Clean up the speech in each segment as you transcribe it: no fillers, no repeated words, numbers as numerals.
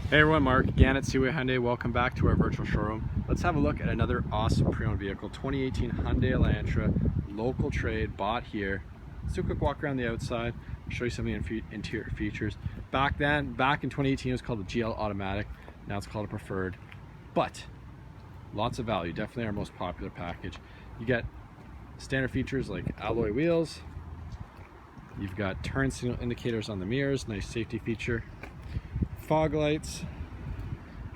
Hey everyone, Mark again at Seaway Hyundai. Welcome back to our virtual showroom. Let's have a look at another awesome pre-owned vehicle, 2018 Hyundai Elantra, local trade, bought here. Let's do a quick walk around the outside, show you some of the interior features. Back in 2018, it was called a GL Automatic. Now it's called a Preferred, but lots of value. Definitely our most popular package. You get standard features like alloy wheels. You've got turn signal indicators on the mirrors, nice safety feature. Fog lights,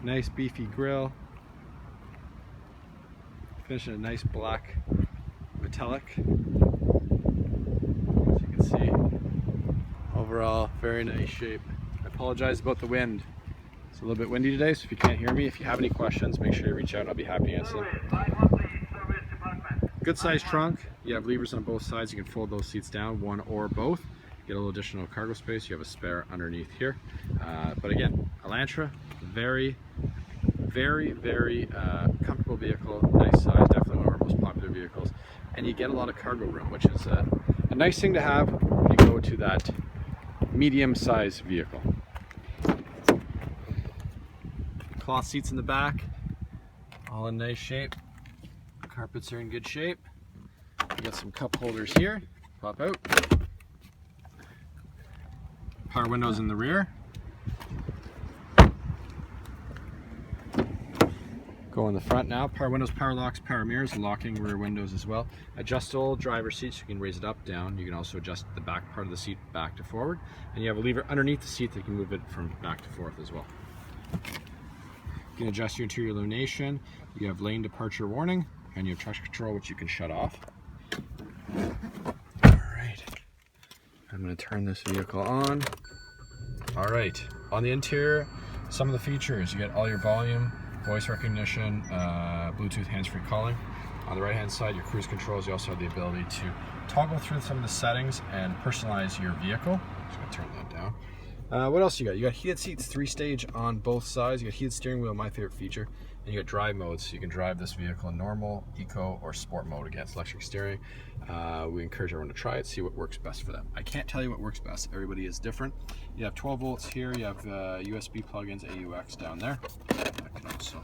nice beefy grille, finished in a nice black metallic. As you can see, overall very nice shape. I apologize about the wind. It's a little bit windy today, so if you can't hear me, if you have any questions, make sure you reach out. I'll be happy to answer them. Good sized trunk. You have levers on both sides. You can fold those seats down, one or both. Get a little additional cargo space. You have a spare underneath here. But again, Elantra, very comfortable vehicle, nice size, definitely one of our most popular vehicles. And you get a lot of cargo room, which is a nice thing to have when you go to that medium-sized vehicle. Cloth seats in the back, all in nice shape. Carpets are in good shape. You got some cup holders here, pop out. Power windows in the rear. Go in the front now. Power windows, power locks, power mirrors, locking rear windows as well. Adjustable driver seat, so you can raise it up, down. You can also adjust the back part of the seat back to forward. And you have a lever underneath the seat that you can move it from back to forth as well. You can adjust your interior illumination. You have lane departure warning, and you have traction control, which you can shut off. I'm going to turn this vehicle on. All right, on the interior, some of the features, you get all your volume, voice recognition, Bluetooth hands-free calling. On the right-hand side, your cruise controls. You also have the ability to toggle through some of the settings and personalize your vehicle. Just going to turn that down. What else you got? You got heated seats, 3-stage on both sides. You got heated steering wheel, my favorite feature. And you got drive modes, so you can drive this vehicle in normal, eco, or sport mode. Again, it's electric steering. We encourage everyone to try it, see what works best for them. I can't tell you what works best. Everybody is different. You have 12 volts here. You have USB plugins, AUX down there. That can also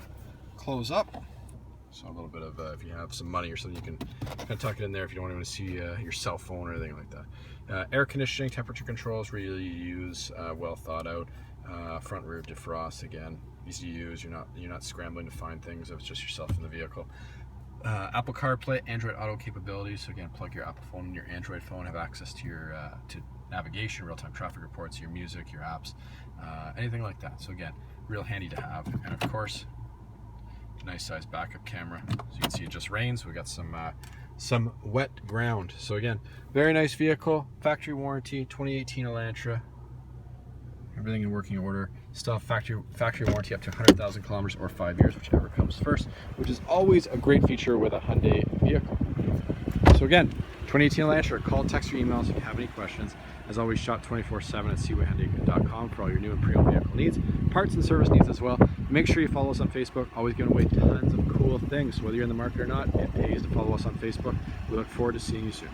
close up. So a little bit of, if you have some money or something, you can kind of tuck it in there if you don't want to see your cell phone or anything like that. Air conditioning, temperature controls, really use well thought out. Front rear defrost, again, easy to use. You're not scrambling to find things. It's just yourself in the vehicle. Apple CarPlay, Android Auto capabilities. So again, plug your Apple phone in your Android phone, have access to your to navigation, real-time traffic reports, your music, your apps, anything like that. So again, real handy to have. And of course, nice size backup camera. So you can see it just rains. We got some wet ground. So again, very nice vehicle. Factory warranty, 2018 Elantra. Everything in working order. Still have factory warranty up to 100,000 kilometers or 5 years, whichever comes first, which is always a great feature with a Hyundai vehicle. So again, 2018 Elantra, call, text, or email if you have any questions. As always, shop 24/7 at seawayhyundai.com for all your new and pre-owned vehicle needs, parts and service needs as well. Make sure you follow us on Facebook. Always giving away tons of cool things. Whether you're in the market or not, it pays to follow us on Facebook. We look forward to seeing you soon.